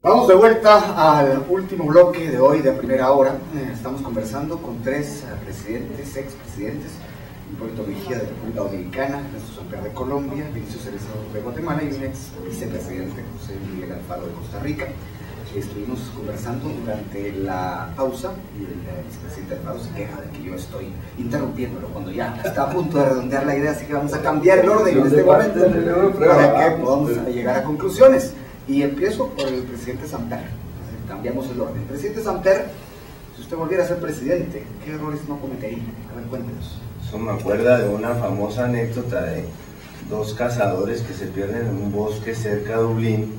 Vamos de vuelta al último bloque de hoy de Primera Hora. Estamos conversando con tres presidentes, expresidentes: Hipólito Mejía de República Dominicana, Ernesto Samper de Colombia, Vinicio Cerezo de Guatemala y un ex vicepresidente, José Miguel Alfaro de Costa Rica. Estuvimos conversando durante la pausa y el vicepresidente Alfaro se queja de que yo estoy interrumpiéndolo cuando ya está a punto de redondear la idea, así que vamos a cambiar el orden en este momento para que podamos llegar a conclusiones. Y empiezo por el presidente Samper. Cambiamos el orden. Presidente Samper, si usted volviera a ser presidente, ¿qué errores no cometería? A ver, cuéntenos. Eso me acuerda de una famosa anécdota de dos cazadores que se pierden en un bosque cerca de Dublín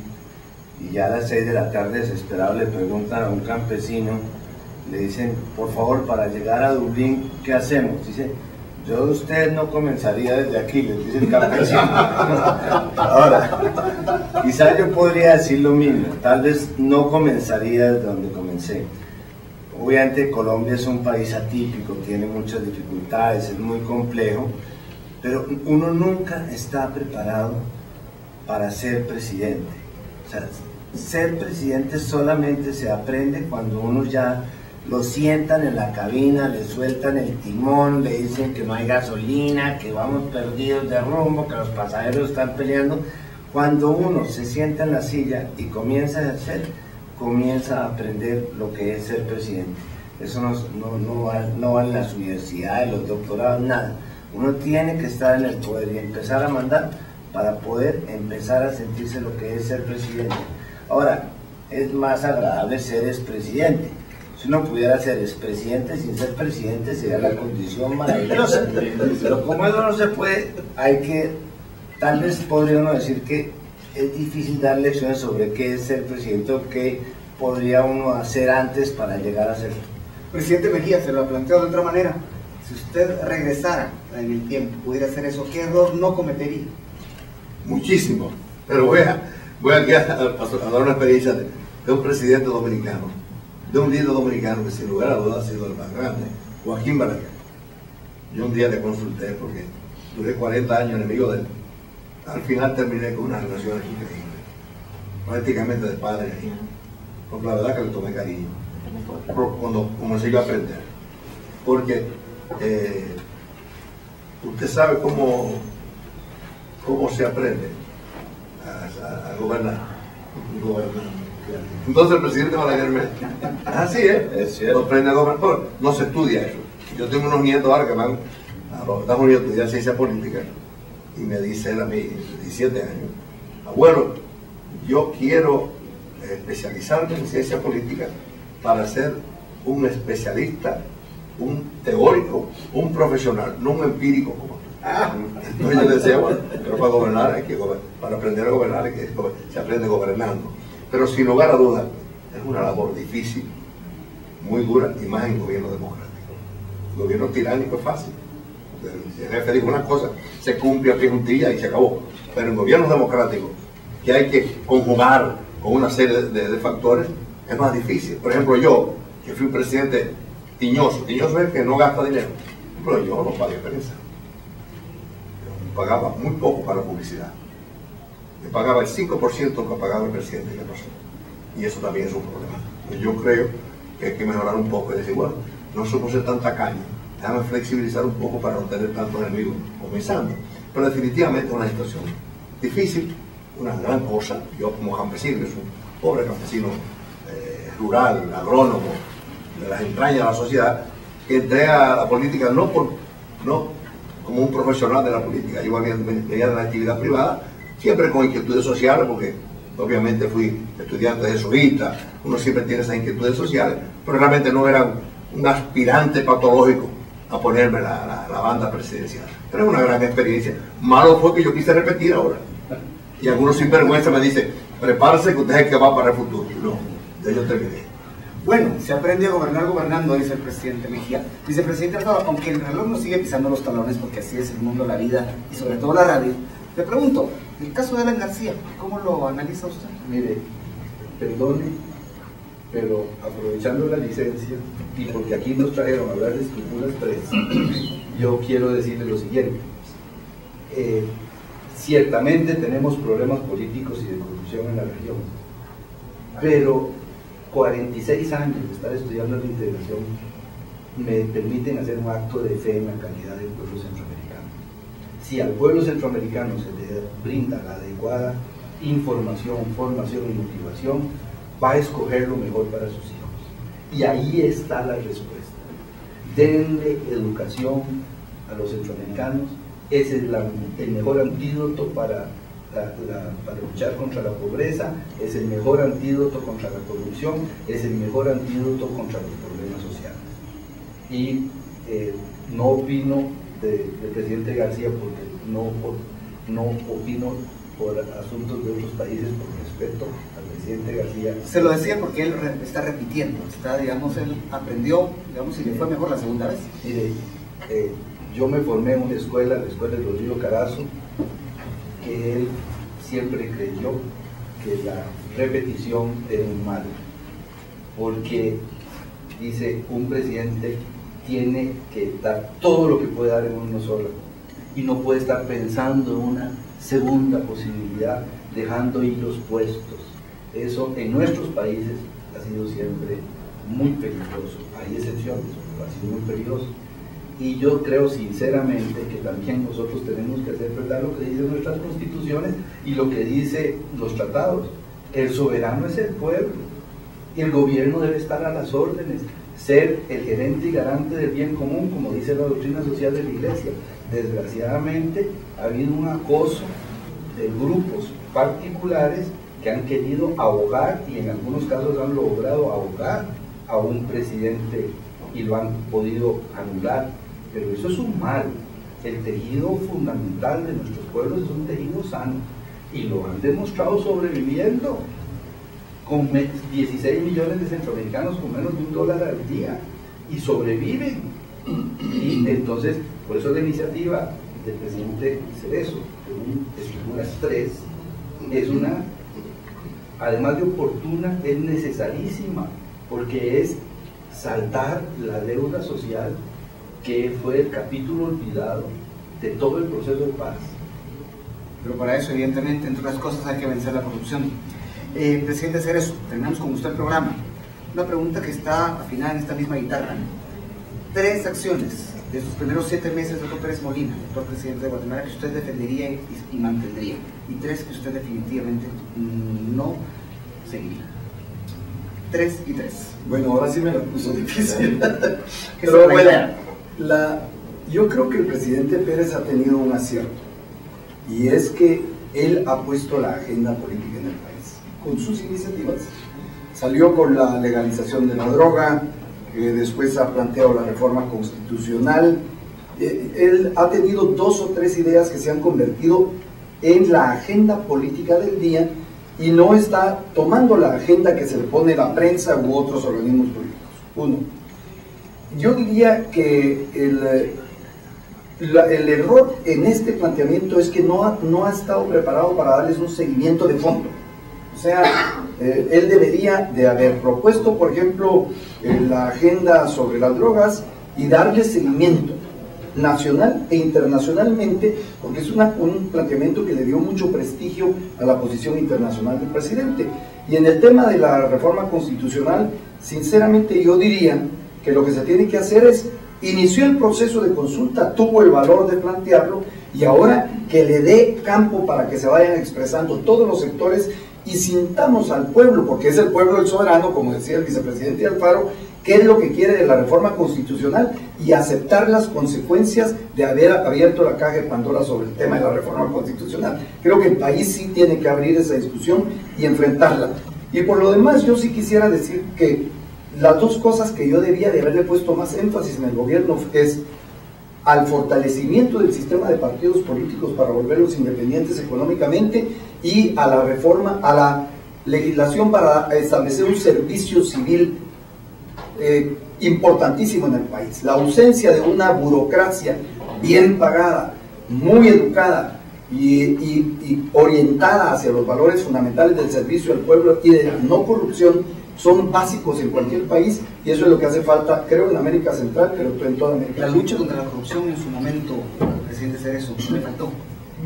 y ya a las 6 de la tarde desesperado le preguntan a un campesino, le dicen: por favor, para llegar a Dublín, ¿qué hacemos? Dice: yo de usted no comenzaría desde aquí, les dice el campesino. Ahora, quizás yo podría decir lo mismo, tal vez no comenzaría desde donde comencé. Obviamente Colombia es un país atípico, tiene muchas dificultades, es muy complejo, pero uno nunca está preparado para ser presidente. O sea, ser presidente solamente se aprende cuando uno ya lo sientan en la cabina, le sueltan el timón, le dicen que no hay gasolina, que vamos perdidos de rumbo, que los pasajeros están peleando. Cuando uno se sienta en la silla y comienza a ejercer, comienza a aprender lo que es ser presidente. Eso no va en las universidades, los doctorados, nada. Uno tiene que estar en el poder y empezar a mandar para poder empezar a sentirse lo que es ser presidente. Ahora, es más agradable ser expresidente. Si uno pudiera ser expresidente sin ser presidente, sería la condición maravillosa. Pero como eso no se puede, tal vez podría uno decir que es difícil dar lecciones sobre qué es ser presidente o qué podría uno hacer antes para llegar a serlo. Presidente Mejía, se lo planteo de otra manera. Si usted regresara en el tiempo, pudiera hacer eso, ¿qué error no cometería? Muchísimo, pero voy aquí a dar una experiencia de un presidente dominicano, de un líder dominicano que sin lugar a dudas ha sido el más grande, Joaquín Balaguer. Yo un día le consulté porque duré 40 años enemigo de él. Al final terminé con unas relaciones increíbles, prácticamente de padre a hijo, porque la verdad que le tomé cariño cuando comencé yo a aprender, porque usted sabe cómo se aprende a gobernar. Entonces el presidente Balaguer así es cierto, aprende a gobernar, no se estudia eso. Yo tengo unos nietos ahora que van a los Estados Unidos a estudiar ciencia política y me dice él a mí, 17 años: abuelo, yo quiero especializarme en ciencia política para ser un especialista, un teórico, un profesional, no un empírico como tú. Entonces yo le decía: bueno, pero para gobernar hay que gobernar, para aprender a gobernar se aprende gobernando. Pero sin lugar a dudas es una labor difícil, muy dura, y más en gobierno democrático. El gobierno tiránico es fácil. El jefe dijo una cosa, se cumple a pie juntilla y se acabó. Pero en gobiernos democráticos, que hay que conjugar con una serie de factores, es más difícil. Por ejemplo, yo, que fui un presidente tiñoso es que no gasta dinero, pero yo no pagué prensa. Yo pagaba muy poco para publicidad. Yo pagaba el 5% que pagaba el presidente. ¿Qué pasó? Y eso también es un problema. Yo creo que hay que mejorar un poco y decir: bueno, no somos ser tan tacaños, déjame flexibilizar un poco para no tener tantos enemigos comenzando. Pero definitivamente es una situación difícil, una gran cosa. Yo como campesino, que soy un pobre campesino rural, agrónomo, de las entrañas de la sociedad, que entré a la política no como un profesional de la política. Yo venía de la actividad privada, siempre con inquietudes sociales, porque obviamente fui estudiante jesuita, uno siempre tiene esas inquietudes sociales, pero realmente no era un aspirante patológico a ponerme la banda presidencial. Pero es una gran experiencia. Malo fue que yo quise repetir ahora. Y algunos sinvergüenza me dicen: prepárese que usted es el que va para el futuro. No, ya yo terminé. Bueno, se aprende a gobernar gobernando, dice el presidente Mejía. Vicepresidente Alfaro, aunque el reloj no sigue pisando los talones, porque así es el mundo, la vida y sobre todo la radio, le pregunto, el caso de Alan García, ¿cómo lo analiza usted? Mire, perdone, pero aprovechando la licencia y porque aquí nos trajeron a hablar de estructuras 3, yo quiero decirle lo siguiente. Ciertamente tenemos problemas políticos y de corrupción en la región, pero 46 años de estar estudiando la integración me permiten hacer un acto de fe en la calidad del pueblo centroamericano. Si al pueblo centroamericano se le brinda la adecuada información, formación y motivación, va a escoger lo mejor para sus hijos. Y ahí está la respuesta. Denle educación a los centroamericanos. Ese es el mejor antídoto para luchar contra la pobreza, es el mejor antídoto contra la corrupción, es el mejor antídoto contra los problemas sociales. Y no opino del presidente García porque no opino por asuntos de otros países, por respeto al presidente García. Se lo decía porque él está repitiendo, digamos, él aprendió, digamos, y le fue mejor la segunda vez. Mire, yo me formé en una escuela, la escuela de Rodrigo Carazo, que él siempre creyó que la repetición era un mal, porque dice, un presidente tiene que dar todo lo que puede dar en uno solo, y no puede estar pensando en una segunda posibilidad, dejando hilos puestos. Eso en nuestros países ha sido siempre muy peligroso. Hay excepciones, pero ha sido muy peligroso. Y yo creo sinceramente que también nosotros tenemos que hacer verdad lo que dicen nuestras constituciones y lo que dicen los tratados. El soberano es el pueblo y el gobierno debe estar a las órdenes, ser el gerente y garante del bien común, como dice la doctrina social de la Iglesia. Desgraciadamente ha habido un acoso de grupos particulares que han querido ahogar, y en algunos casos han logrado ahogar a un presidente y lo han podido anular, pero eso es un mal. El tejido fundamental de nuestros pueblos es un tejido sano y lo han demostrado sobreviviendo con 16 millones de centroamericanos con menos de $1 al día y sobreviven. Y entonces, por eso la iniciativa del presidente Cerezo de Estructuras 3 es una, además de oportuna, es necesarísima, porque es saldar la deuda social que fue el capítulo olvidado de todo el proceso de paz. Pero para eso, evidentemente, entre otras cosas, hay que vencer la corrupción. Presidente Cerezo, terminamos con usted el programa. Una pregunta que está afinada en esta misma guitarra. 3 acciones de sus primeros 7 meses, doctor Pérez Molina, doctor presidente de Guatemala, que usted defendería y mantendría, y 3 que usted definitivamente no seguiría. 3 y 3. Bueno, ahora sí me la puso difícil. Pero bueno, yo creo que el presidente Pérez ha tenido un acierto, y es que él ha puesto la agenda política en el país con sus iniciativas. Salió con la legalización de la droga, después ha planteado la reforma constitucional. Él ha tenido 2 o 3 ideas que se han convertido en la agenda política del día, y no está tomando la agenda que se le pone la prensa u otros organismos políticos. 1. Yo diría que el error en este planteamiento es que no ha estado preparado para darles un seguimiento de fondo. O sea, él debería de haber propuesto, por ejemplo, la agenda sobre las drogas y darle seguimiento nacional e internacionalmente, porque es un planteamiento que le dio mucho prestigio a la posición internacional del presidente. Y en el tema de la reforma constitucional, sinceramente yo diría que lo que se tiene que hacer es, inició el proceso de consulta, tuvo el valor de plantearlo, y ahora que le dé campo para que se vayan expresando todos los sectores y sintamos al pueblo, porque es el pueblo el soberano, como decía el vicepresidente Alfaro, qué es lo que quiere de la reforma constitucional y aceptar las consecuencias de haber abierto la caja de Pandora sobre el tema de la reforma constitucional. Creo que el país sí tiene que abrir esa discusión y enfrentarla. Y por lo demás, yo sí quisiera decir que las 2 cosas que yo debía de haberle puesto más énfasis en el gobierno es al fortalecimiento del sistema de partidos políticos para volverlos independientes económicamente, y a la reforma, a la legislación para establecer un servicio civil importantísimo en el país. La ausencia de una burocracia bien pagada, muy educada y orientada hacia los valores fundamentales del servicio al pueblo y de la no corrupción son básicos en cualquier país, y eso es lo que hace falta, creo, en América Central, pero en toda América. La lucha contra la corrupción en su momento, presidente Cerezo, le faltó.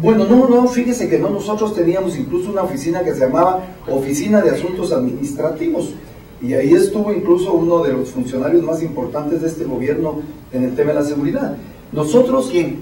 Bueno, no, fíjese que no, nosotros teníamos incluso una oficina que se llamaba Oficina de Asuntos Administrativos, y ahí estuvo incluso uno de los funcionarios más importantes de este gobierno en el tema de la seguridad. Nosotros, ¿quién?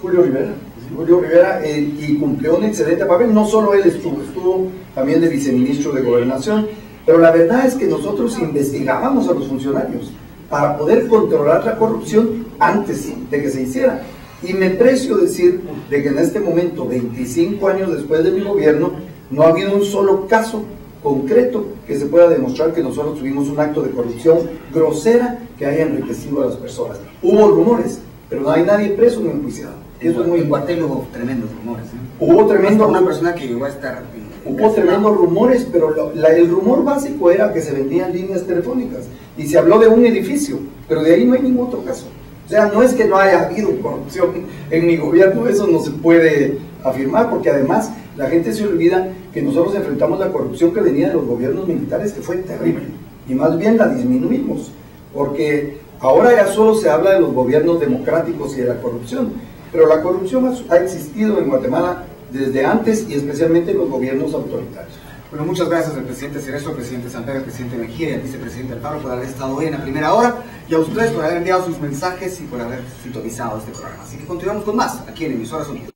Julio Rivera, y cumplió un excelente papel. No solo él estuvo también de viceministro de Gobernación, pero la verdad es que nosotros investigábamos a los funcionarios para poder controlar la corrupción antes de que se hiciera. Y me precio decir de que en este momento, 25 años después de mi gobierno, no ha habido un solo caso concreto que se pueda demostrar que nosotros tuvimos un acto de corrupción grosera que haya enriquecido a las personas. Hubo rumores, pero no hay nadie preso ni enjuiciado. Eso es muy importante, hubo tremendos rumores. Hubo tremendos una persona que llegó a estar... Hubo tremendos rumores, pero el rumor básico era que se vendían líneas telefónicas y se habló de un edificio, pero de ahí no hay ningún otro caso. O sea, no es que no haya habido corrupción en mi gobierno, eso no se puede afirmar, porque además la gente se olvida que nosotros enfrentamos la corrupción que venía de los gobiernos militares, que fue terrible, y más bien la disminuimos, porque ahora ya solo se habla de los gobiernos democráticos y de la corrupción, pero la corrupción ha existido en Guatemala desde antes y especialmente en los gobiernos autoritarios. Bueno, muchas gracias al presidente Cerezo, al presidente Samper, al presidente Mejía y al vicepresidente Alfaro por haber estado hoy en la primera hora, y a ustedes por haber enviado sus mensajes y por haber sintonizado este programa. Así que continuamos con más aquí en Emisoras Unidas.